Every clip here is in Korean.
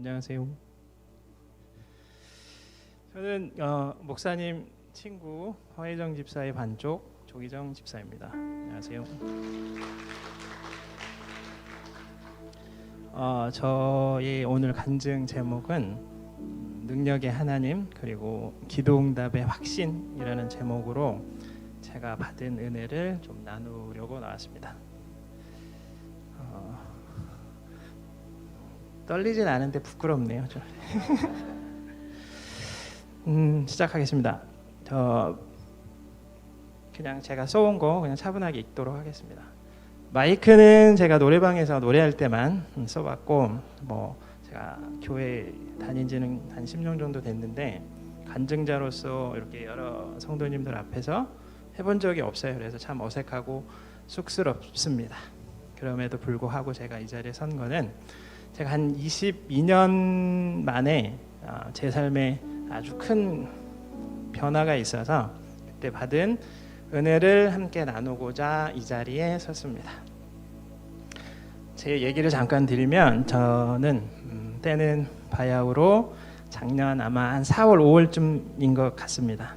안녕하세요. 저는 목사님 친구 허혜정 집사의 반쪽 조기정 집사입니다. 안녕하세요. 저의 오늘 간증 제목은 능력의 하나님 그리고 기도응답의 확신이라는 제목으로 제가 받은 은혜를 좀 나누려고 나왔습니다. 떨리진 않은데 부끄럽네요. 시작하겠습니다. 그냥 제가 써온 거 그냥 차분하게 읽도록 하겠습니다. 마이크는 제가 노래방에서 노래할 때만 써봤고, 제가 교회 다닌 지는 한 10년 정도 됐는데 간증자로서 이렇게 여러 성도님들 앞에서 해본 적이 없어요. 그래서 참 어색하고 쑥스럽습니다. 그럼에도 불구하고 제가 이 자리에 선 거는 제가 한 22년 만에 제 삶에 아주 큰 변화가 있어서 그때 받은 은혜를 함께 나누고자 이 자리에 섰습니다. 제 얘기를 잠깐 드리면 저는 때는 바야흐로 작년 아마 한 4월 5월쯤인 것 같습니다.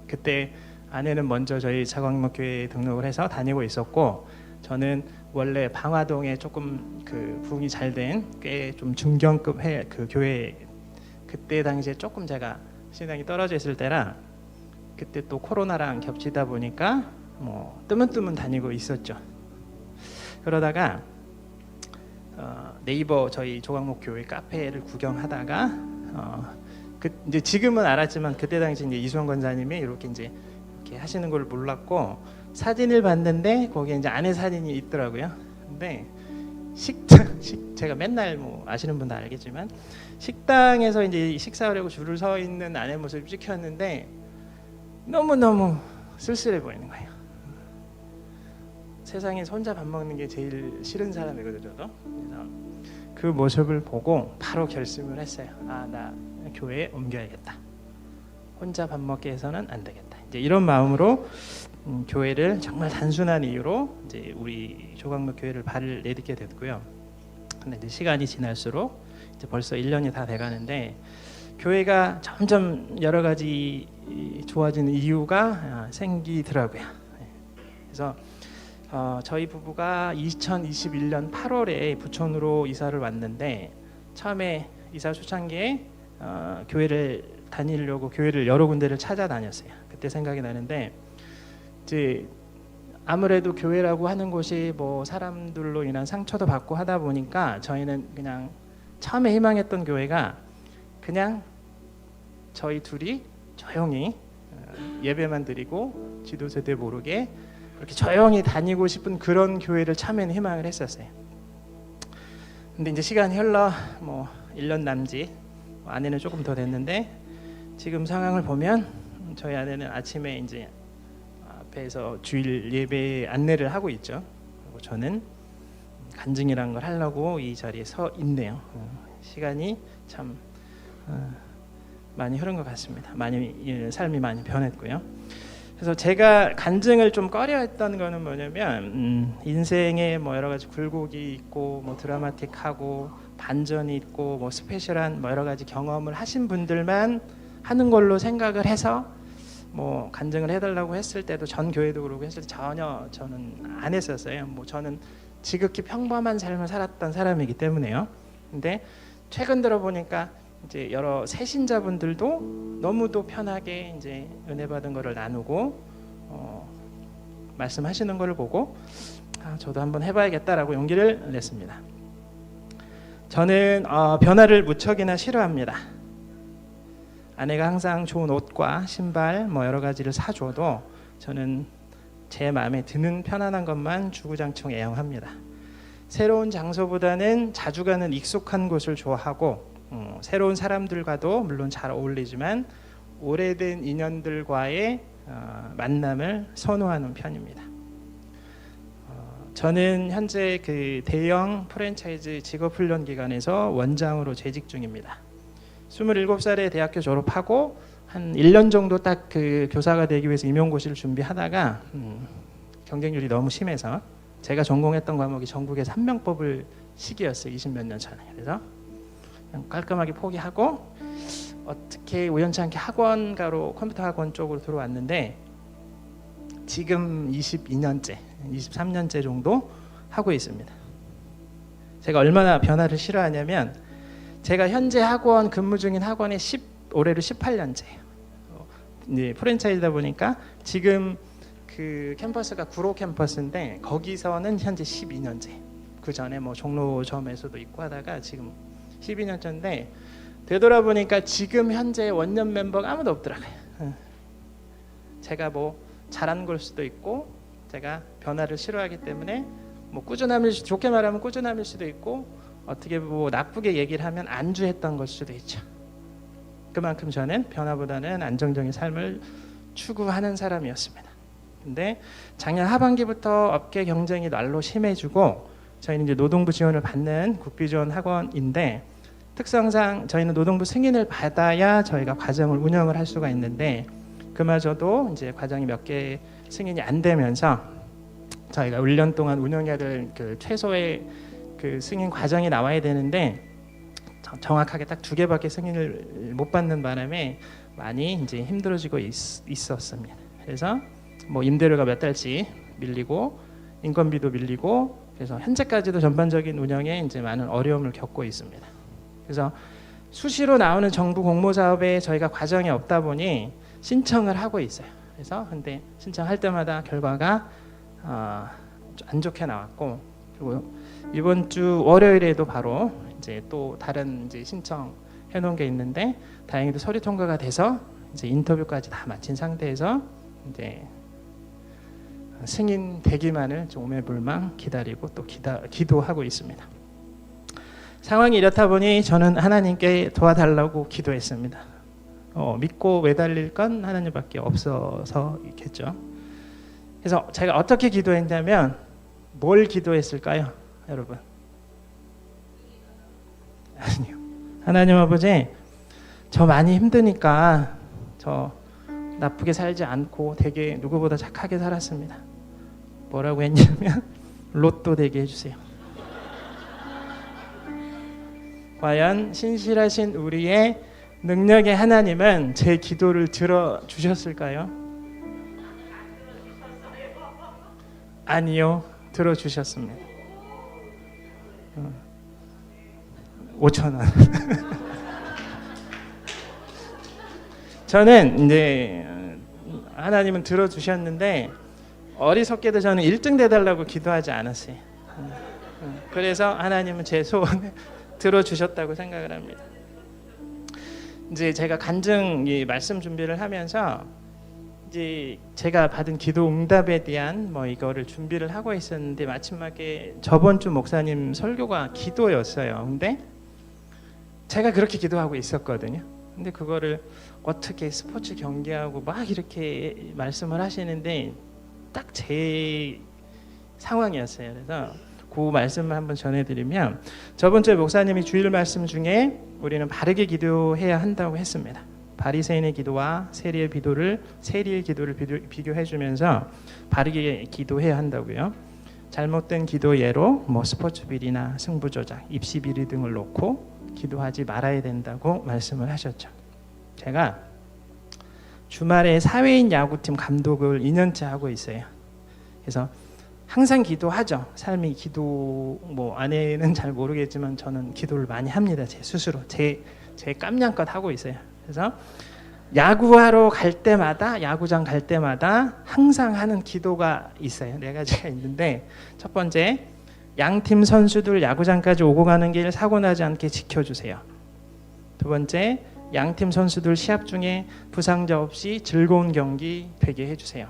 그때 아내는 먼저 저희 차광목교회에 등록을 해서 다니고 있었고, 저는 원래 방화동에 조금 그 부흥이 잘 된 꽤 좀 중견급 그 교회, 그때 당시에 조금 제가 신앙이 떨어져 있을 때라 그때 또 코로나랑 겹치다 보니까 뜨문뜨문 다니고 있었죠. 그러다가 네이버 저희 조광목 교회 카페를 구경하다가 이제 지금은 알았지만 그때 당시 이제 이수원 권사님이 이렇게 하시는 걸 몰랐고 사진을 봤는데 거기에 이제 아내 사진이 있더라고요. 근데 제가 맨날 아시는 분도 알겠지만 식당에서 이제 식사하려고 줄을 서 있는 아내 모습을 찍혔는데 너무너무 쓸쓸해 보이는 거예요. 세상에서 혼자 밥 먹는 게 제일 싫은 사람이거든요, 저도. 그래서 그 모습을 보고 바로 결심을 했어요. 나 교회에 옮겨야겠다. 혼자 밥 먹게 해서는 안 되겠다. 이제 이런 마음으로 교회를 정말 단순한 이유로 이제 우리 조광목 교회를 발을 내딛게 됐고요. 근데 이제 시간이 지날수록 이제 벌써 1년이 다 돼가는데 교회가 점점 여러 가지 좋아지는 이유가 생기더라고요. 그래서 저희 부부가 2021년 8월에 부천으로 이사를 왔는데 처음에 이사 초창기에 교회를 다니려고 교회를 여러 군데를 찾아다녔어요. 그때 생각이 나는데 이제 아무래도 교회라고 하는 곳이 사람들로 인한 상처도 받고 하다 보니까 저희는 그냥 처음에 희망했던 교회가 그냥 저희 둘이 조용히 예배만 드리고 지도세대 모르게 그렇게 조용히 다니고 싶은 그런 교회를 처음에는 희망을 했었어요. 근데 이제 시간이 흘러 1년 남짓, 아내는 조금 더 됐는데 지금 상황을 보면 저희 아내는 아침에 이제 앞에서 주일 예배 안내를 하고 있죠. 그리고 저는 간증이란 걸 하려고 이 자리에 서 있네요. 시간이 참 많이 흐른 것 같습니다. 삶이 많이 변했고요. 그래서 제가 간증을 좀 꺼려했던 거는 뭐냐면 인생에 여러 가지 굴곡이 있고 드라마틱하고 반전이 있고 스페셜한 여러 가지 경험을 하신 분들만 하는 걸로 생각을 해서 간증을 해달라고 했을 때도 전 교회도 그러고 했을 때 전혀 저는 안 했었어요. 저는 지극히 평범한 삶을 살았던 사람이기 때문에요. 근데 최근 들어 보니까 이제 여러 새신자분들도 너무도 편하게 이제 은혜 받은 거를 나누고 말씀하시는 거를 보고 저도 한번 해봐야겠다라고 용기를 냈습니다. 저는 변화를 무척이나 싫어합니다. 아내가 항상 좋은 옷과 신발 여러 가지를 사줘도 저는 제 마음에 드는 편안한 것만 주구장창 애용합니다. 새로운 장소보다는 자주 가는 익숙한 곳을 좋아하고 새로운 사람들과도 물론 잘 어울리지만 오래된 인연들과의 만남을 선호하는 편입니다. 저는 현재 그 대형 프랜차이즈 직업훈련기관에서 원장으로 재직 중입니다. 27살에 대학교 졸업하고 한 1년 정도 딱 그 교사가 되기 위해서 임용고시를 준비하다가 경쟁률이 너무 심해서 제가 전공했던 과목이 전국에서 한 명 뽑을 시기였어요. 20몇 년 전에. 그래서 그냥 깔끔하게 포기하고 어떻게 우연찮게 학원가로 컴퓨터 학원 쪽으로 들어왔는데 지금 22년째, 23년째 정도 하고 있습니다. 제가 얼마나 변화를 싫어하냐면 제가 현재 학원 근무 중인 학원에 올해로 18년째예요. 이제 프랜차이즈다 보니까 지금 그 캠퍼스가 구로 캠퍼스인데 거기서는 현재 12년째. 그 전에 뭐 종로점에서도 있고 하다가 지금 12년째인데 되돌아보니까 지금 현재 원년 멤버가 아무도 없더라고요. 제가 뭐 잘한 걸 수도 있고 제가 변화를 싫어하기 때문에 뭐 꾸준함일 좋게 말하면 꾸준함일 수도 있고 어떻게 뭐 나쁘게 얘기를 하면 안주했던 걸 수도 있죠. 그만큼 저는 변화보다는 안정적인 삶을 추구하는 사람이었습니다. 근데 작년 하반기부터 업계 경쟁이 날로 심해지고 저희는 이제 노동부 지원을 받는 국비지원 학원인데 특성상 저희는 노동부 승인을 받아야 저희가 과정을 운영을 할 수가 있는데 그마저도 이제 과정이 몇 개 승인이 안 되면서 저희가 1년 동안 운영해야 될 그 최소의 그 승인 과정이 나와야 되는데 정확하게 딱 2개밖에 승인을 못 받는 바람에 많이 이제 힘들어지고 있었습니다. 그래서 뭐 임대료가 몇 달치 밀리고 인건비도 밀리고 그래서 현재까지도 전반적인 운영에 이제 많은 어려움을 겪고 있습니다. 그래서 수시로 나오는 정부 공모 사업에 저희가 과정이 없다 보니 신청을 하고 있어요. 그래서 근데 신청할 때마다 결과가 안 좋게 나왔고 그리고 이번 주 월요일에도 바로 이제 또 다른 이제 신청 해놓은 게 있는데 다행히도 서류 통과가 돼서 이제 인터뷰까지 다 마친 상태에서 이제 승인 되기만을 좀 오매불망 기다리고 또 기도하고 있습니다. 상황이 이렇다 보니 저는 하나님께 도와달라고 기도했습니다. 믿고 매달릴 건 하나님밖에 없어서겠죠. 그래서 제가 어떻게 기도했냐면 뭘 기도했을까요, 여러분? 아니요. 하나님 아버지, 저 많이 힘드니까 저 나쁘게 살지 않고 되게 누구보다 착하게 살았습니다. 뭐라고 했냐면 로또 되게 해주세요. 과연 신실하신 우리의 능력의 하나님은 제 기도를 들어주셨을까요? 아니요, 들어주셨습니다. 5,000원. 저는 이제 하나님은 들어주셨는데 어리석게도 저는 1등 돼달라고 기도하지 않았어요. 그래서 하나님은 제 소원을 들어주셨다고 생각을 합니다. 이제 제가 간증 말씀 준비를 하면서 이제 제가 받은 기도 응답에 대한 뭐 이거를 준비를 하고 있었는데 마지막에 저번 주 목사님 설교가 기도였어요. 근데 제가 그렇게 기도하고 있었거든요. 근데 그거를 어떻게 스포츠 경기하고 막 이렇게 말씀을 하시는데 딱 제 상황이었어요. 그래서 그 말씀을 한번 전해드리면 저번 주에 목사님이 주일 말씀 중에 우리는 바르게 기도해야 한다고 했습니다. 바리새인의 기도와 세리의 기도를 비교해주면서 바르게 기도해야 한다고요. 잘못된 기도 예로 뭐 스포츠 비리나 승부 조작, 입시 비리 등을 놓고 기도하지 말아야 된다고 말씀을 하셨죠. 제가 주말에 사회인 야구팀 감독을 2년째 하고 있어요. 그래서 항상 기도하죠. 삶이 기도 뭐 안에는 잘 모르겠지만 저는 기도를 많이 합니다. 제 스스로 제 깜냥껏 하고 있어요. 그래서 야구하러 갈 때마다 야구장 갈 때마다 항상 하는 기도가 있어요. 4가지가 있는데 첫 번째, 양팀 선수들 야구장까지 오고 가는 길 사고 나지 않게 지켜주세요. 두 번째, 양팀 선수들 시합 중에 부상자 없이 즐거운 경기 되게 해주세요.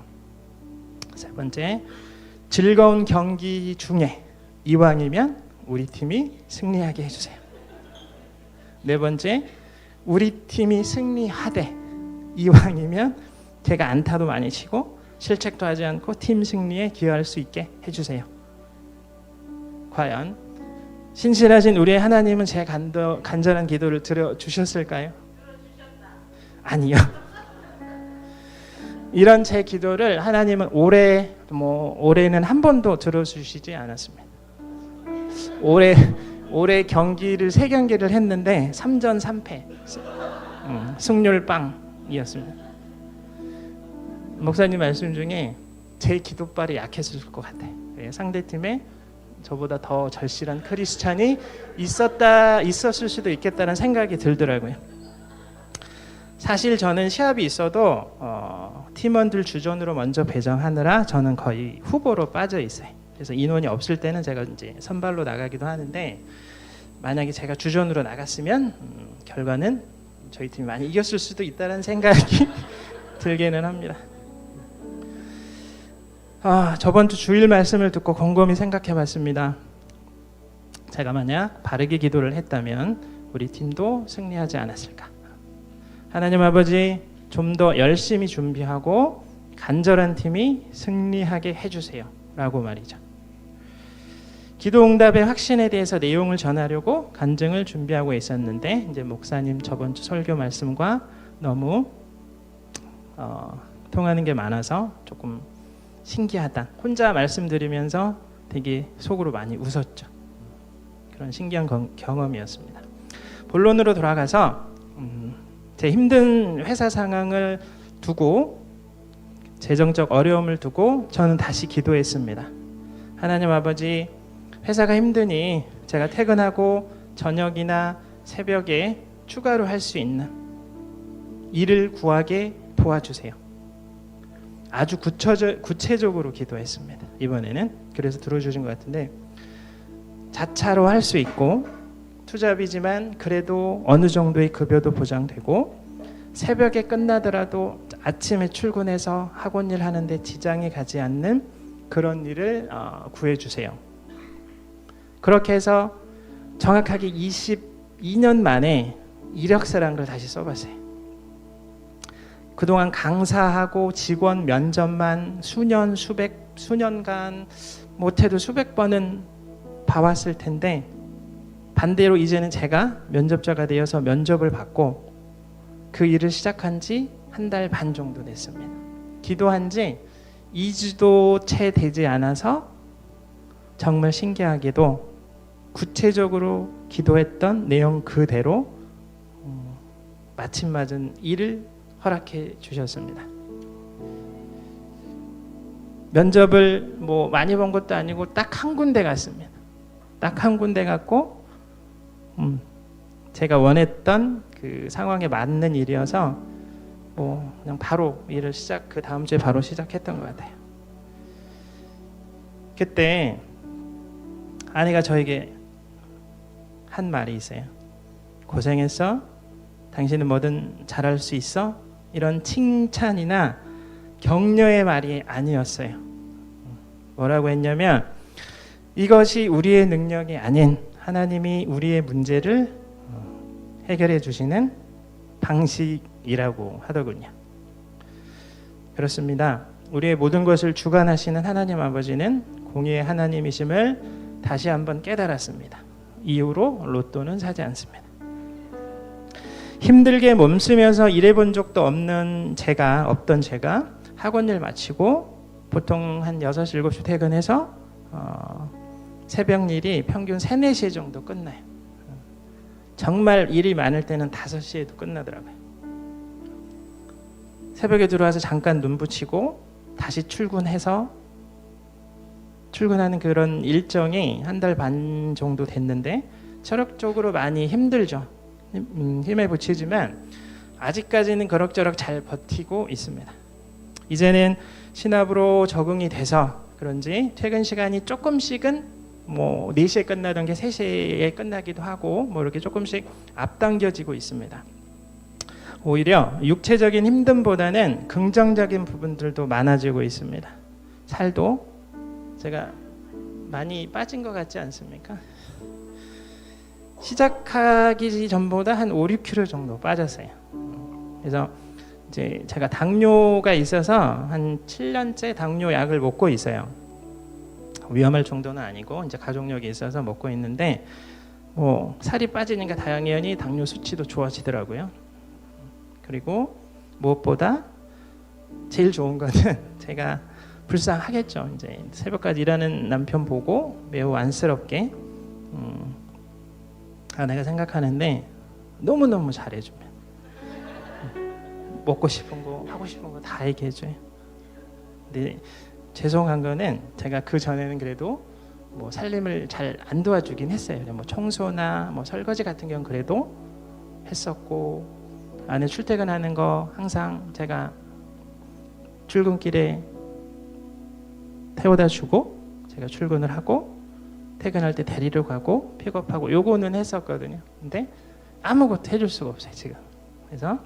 세 번째, 즐거운 경기 중에 이왕이면 우리 팀이 승리하게 해주세요. 네 번째, 우리 팀이 승리하되 이왕이면 제가 안타도 많이 치고 실책도 하지 않고 팀 승리에 기여할 수 있게 해주세요. 과연 신실하신 우리의 하나님은 제 간절한 기도를 들어주셨을까요? 아니요. 이런 제 기도를 하나님은 올해는 한 번도 들어주시지 않았습니다. 올해 경기를 3경기를 했는데 3전 3패. 승률 빵이었습니다. 목사님 말씀 중에 제 기도발이 약했을 것 같아요. 상대팀에 저보다 더 절실한 크리스찬이 있었을 수도 있겠다는 생각이 들더라고요. 사실 저는 시합이 있어도 팀원들 주전으로 먼저 배정하느라 저는 거의 후보로 빠져 있어요. 그래서 인원이 없을 때는 제가 이제 선발로 나가기도 하는데, 만약에 제가 주전으로 나갔으면 결과는 저희 팀이 많이 이겼을 수도 있다는 생각이 들기는 합니다. 저번 주 주일 말씀을 듣고 곰곰이 생각해봤습니다. 제가 만약 바르게 기도를 했다면 우리 팀도 승리하지 않았을까? 하나님 아버지, 좀 더 열심히 준비하고 간절한 팀이 승리하게 해주세요 라고 말이죠. 기도응답의 확신에 대해서 내용을 전하려고 간증을 준비하고 있었는데, 이제 목사님 저번 주 설교 말씀과 너무 통하는 게 많아서 조금 신기하다. 혼자 말씀드리면서 되게 속으로 많이 웃었죠. 그런 신기한 경험이었습니다. 본론으로 돌아가서 제 힘든 회사 상황을 두고, 재정적 어려움을 두고 저는 다시 기도했습니다. 하나님 아버지, 회사가 힘드니 제가 퇴근하고 저녁이나 새벽에 추가로 할 수 있는 일을 구하게 도와주세요. 아주 구체적으로 기도했습니다. 이번에는 그래서 들어주신 것 같은데, 자차로 할 수 있고 투잡이지만 그래도 어느 정도의 급여도 보장되고, 새벽에 끝나더라도 아침에 출근해서 학원 일 하는데 지장이 가지 않는 그런 일을 구해주세요. 그렇게 해서 정확하게 22년 만에 이력서라는 걸 다시 써봤어요. 그동안 강사하고 직원 면접만 수년간 못해도 수백 번은 봐왔을 텐데, 반대로 이제는 제가 면접자가 되어서 면접을 받고 그 일을 시작한 지 1달 반 정도 됐습니다. 기도한 지 2주도 채 되지 않아서 정말 신기하게도 구체적으로 기도했던 내용 그대로 마침 맞은 일을 허락해 주셨습니다. 면접을 뭐 많이 본 것도 아니고 딱 한 군데 갔습니다. 딱 한 군데 갔고 제가 원했던 그 상황에 맞는 일이어서 뭐 그냥 바로 일을 그 다음 주에 바로 시작했던 것 같아요. 그때 아내가 저에게 한 말이 있어요. 고생했어? 당신은 뭐든 잘할 수 있어? 이런 칭찬이나 격려의 말이 아니었어요. 뭐라고 했냐면, 이것이 우리의 능력이 아닌 하나님이 우리의 문제를 해결해 주시는 방식이라고 하더군요. 그렇습니다. 우리의 모든 것을 주관하시는 하나님 아버지는 공의의 하나님이심을 다시 한번 깨달았습니다. 이후로 로또는 사지 않습니다. 힘들게 몸쓰면서 일해본 적도 없던 제가 학원 일 마치고 보통 한 6시, 7시 퇴근해서 새벽 일이 평균 3, 4시 정도 끝나요. 정말 일이 많을 때는 5시에도 끝나더라고요. 새벽에 들어와서 잠깐 눈 붙이고 다시 출근하는 그런 일정이 1달 반 정도 됐는데, 체력적으로 많이 힘들죠. 힘에 부치지만 아직까지는 그럭저럭 잘 버티고 있습니다. 이제는 신압으로 적응이 돼서 그런지 퇴근 시간이 조금씩은 뭐 4시에 끝나던 게 3시에 끝나기도 하고 뭐 이렇게 조금씩 앞당겨지고 있습니다. 오히려 육체적인 힘듦보다는 긍정적인 부분들도 많아지고 있습니다. 살도 제가 많이 빠진 것 같지 않습니까? 시작하기 전보다 한 5, 6kg 정도 빠졌어요. 그래서 이제 제가 당뇨가 있어서 한 7년째 당뇨 약을 먹고 있어요. 위험할 정도는 아니고 이제 가족력이 있어서 먹고 있는데, 뭐 살이 빠지니까 당연히 당뇨 수치도 좋아지더라고요. 그리고 무엇보다 제일 좋은 거는 제가 불쌍하겠죠. 이제 새벽까지 일하는 남편 보고 매우 안쓰럽게 내가 생각하는데 너무너무 잘해주면 먹고 싶은 거 하고 싶은 거 다 얘기해줘요. 근데 죄송한 거는 제가 그 전에는 그래도 뭐 살림을 잘 안 도와주긴 했어요. 뭐 청소나 뭐 설거지 같은 경우는 그래도 했었고, 아내 출퇴근하는 거 항상 제가 출근길에 태워다 주고 제가 출근을 하고 퇴근할 때 데리러 가고 픽업하고 요거는 했었거든요. 근데 아무것도 해줄 수가 없어요 지금. 그래서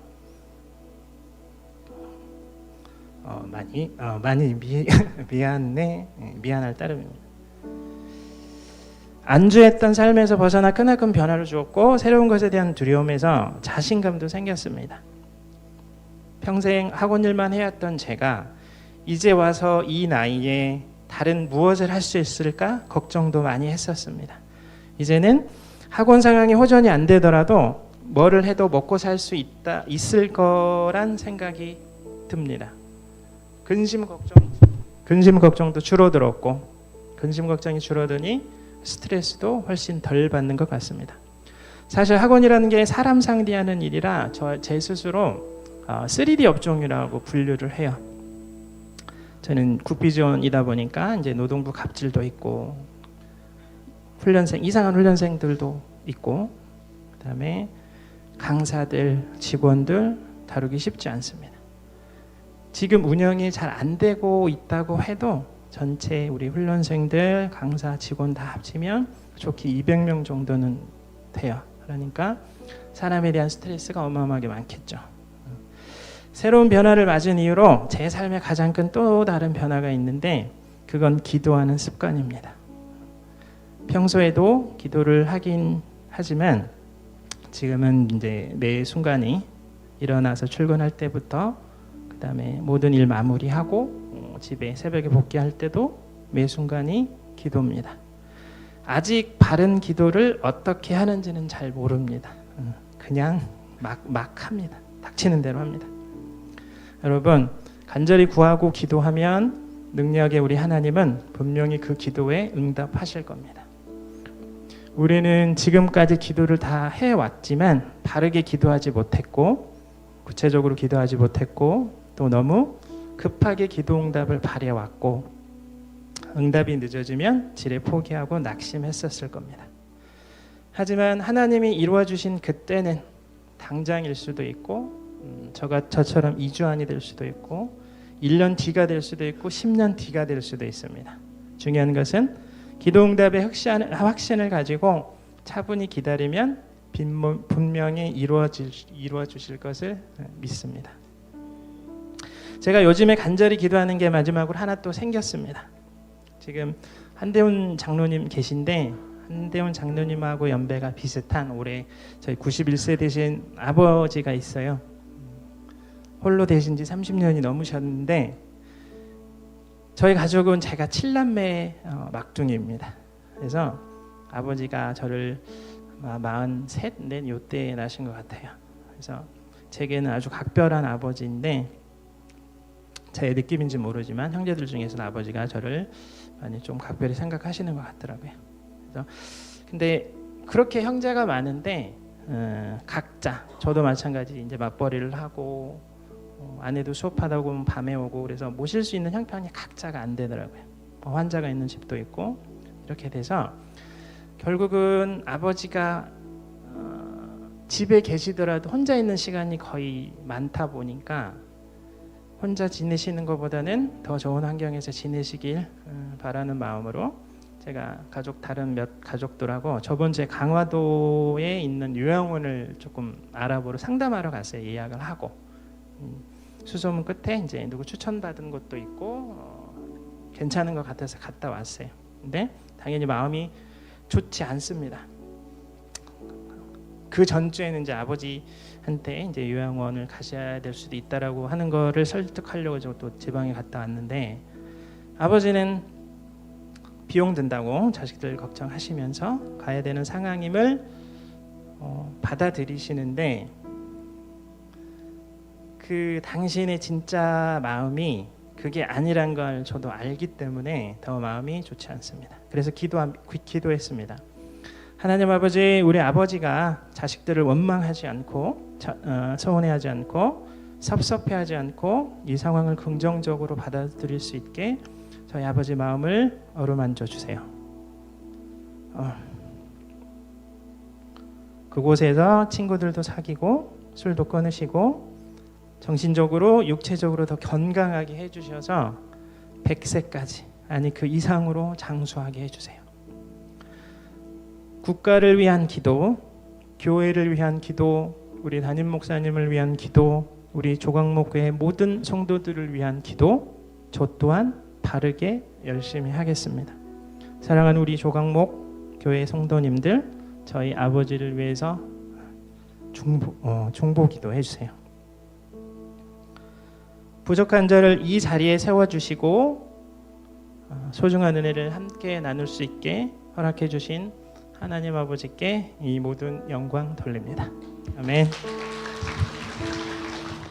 많이 미안할 따름입니다. 안주했던 삶에서 벗어나 크나큰 변화를 주었고 새로운 것에 대한 두려움에서 자신감도 생겼습니다. 평생 학원 일만 해왔던 제가 이제 와서 이 나이에 다른 무엇을 할 수 있을까 걱정도 많이 했었습니다. 이제는 학원 상황이 호전이 안 되더라도 뭐를 해도 먹고 살 수 있을 거란 생각이 듭니다. 근심 걱정도 줄어들었고, 근심 걱정이 줄어드니 스트레스도 훨씬 덜 받는 것 같습니다. 사실 학원이라는 게 사람 상대하는 일이라 제 스스로 3D 업종이라고 분류를 해요. 저는 국비지원이다 보니까 이제 노동부 갑질도 있고 이상한 훈련생들도 있고, 그다음에 강사들, 직원들 다루기 쉽지 않습니다. 지금 운영이 잘 안 되고 있다고 해도 전체 우리 훈련생들, 강사, 직원 다 합치면 좋게 200명 정도는 돼요. 그러니까 사람에 대한 스트레스가 어마어마하게 많겠죠. 새로운 변화를 맞은 이후로 제 삶에 가장 큰 또 다른 변화가 있는데 그건 기도하는 습관입니다. 평소에도 기도를 하긴 하지만 지금은 이제 매 순간이 일어나서 출근할 때부터 그다음에 모든 일 마무리하고 집에 새벽에 복귀할 때도 매 순간이 기도입니다. 아직 바른 기도를 어떻게 하는지는 잘 모릅니다. 그냥 막 합니다. 닥치는 대로 합니다. 여러분, 간절히 구하고 기도하면 능력의 우리 하나님은 분명히 그 기도에 응답하실 겁니다. 우리는 지금까지 기도를 다 해왔지만 바르게 기도하지 못했고 구체적으로 기도하지 못했고 또 너무 급하게 기도 응답을 바래왔고 응답이 늦어지면 지레 포기하고 낙심했었을 겁니다. 하지만 하나님이 이루어 주신 그때는 당장일 수도 있고 저처럼 2주 안이 될 수도 있고 1년 뒤가 될 수도 있고 10년 뒤가 될 수도 있습니다. 중요한 것은 기도 응답의 확신을 가지고 차분히 기다리면 분명히 이루어 주실 것을 믿습니다. 제가 요즘에 간절히 기도하는 게 마지막으로 하나 또 생겼습니다. 지금 한대훈 장로님 계신데 한대훈 장로님하고 연배가 비슷한 올해 저희 91세 되신 아버지가 있어요. 홀로 되신 지 30년이 넘으셨는데 저희 가족은 제가 7남매 막둥이입니다. 그래서 아버지가 저를 43, 4 요때 나신 것 같아요. 그래서 제게는 아주 각별한 아버지인데 제 느낌인지 모르지만 형제들 중에서는 아버지가 저를 많이 좀 각별히 생각하시는 것 같더라고요. 그래서 근데 그렇게 형제가 많은데 각자 저도 마찬가지 이제 맞벌이를 하고 아내도 수업하다 보면 밤에 오고 그래서 모실 수 있는 형편이 각자가 안 되더라고요. 환자가 있는 집도 있고 이렇게 돼서 결국은 아버지가 집에 계시더라도 혼자 있는 시간이 거의 많다 보니까 혼자 지내시는 것보다는 더 좋은 환경에서 지내시길 바라는 마음으로 제가 다른 몇 가족들하고 저번 주에 강화도에 있는 요양원을 조금 알아보러 상담하러 갔어요. 예약을 하고 수소문 끝에 이제 누구 추천받은 곳도 있고 괜찮은 것 같아서 갔다 왔어요. 근데 당연히 마음이 좋지 않습니다. 그 전주에는 이제 아버지한테 이제 요양원을 가셔야 될 수도 있다라고 하는 거를 설득하려고 저 또 지방에 갔다 왔는데 아버지는 비용 든다고 자식들 걱정하시면서 가야 되는 상황임을 받아들이시는데 그 당신의 진짜 마음이 그게 아니란 걸 저도 알기 때문에 더 마음이 좋지 않습니다. 그래서 기도했습니다. 하나님 아버지, 우리 아버지가 자식들을 원망하지 않고 서운해하지 않고 섭섭해하지 않고 이 상황을 긍정적으로 받아들일 수 있게 저희 아버지 마음을 어루만져 주세요. 그곳에서 친구들도 사귀고 술도 끊으시고 정신적으로 육체적으로 더 건강하게 해주셔서 100세까지 아니 그 이상으로 장수하게 해주세요. 국가를 위한 기도, 교회를 위한 기도, 우리 담임 목사님을 위한 기도, 우리 조각목교회 모든 성도들을 위한 기도, 저 또한 바르게 열심히 하겠습니다. 사랑하는 우리 조각목 교회 성도님들, 저희 아버지를 위해서 중보기도 해주세요. 부족한 저를 이 자리에 세워주시고 소중한 은혜를 함께 나눌 수 있게 허락해 주신 하나님 아버지께 이 모든 영광 돌립니다. 아멘.